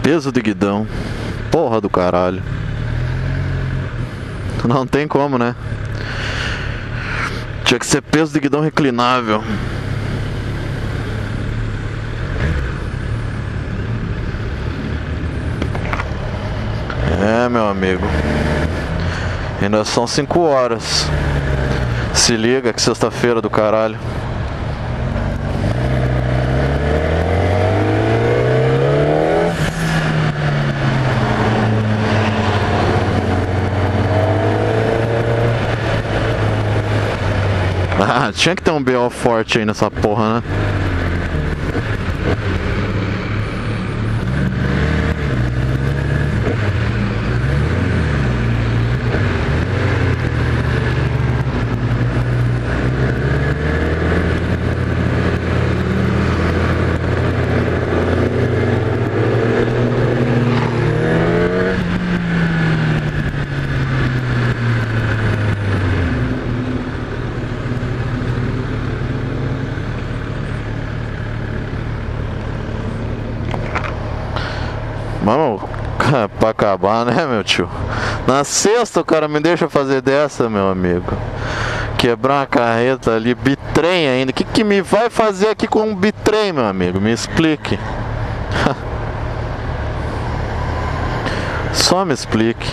Peso de guidão. Porra do caralho. Não tem como, né? Tinha que ser peso de guidão reclinável. É, meu amigo. Ainda são 5 horas. Se liga que sexta-feira do caralho. Ah, tinha que ter um BO forte aí nessa porra, né? Mano, pra acabar, né, meu tio? Na sexta o cara me deixa fazer dessa, meu amigo. Quebrar uma carreta ali, bitrem ainda. O que me vai fazer aqui com um bitrem, meu amigo? Me explique. Só me explique.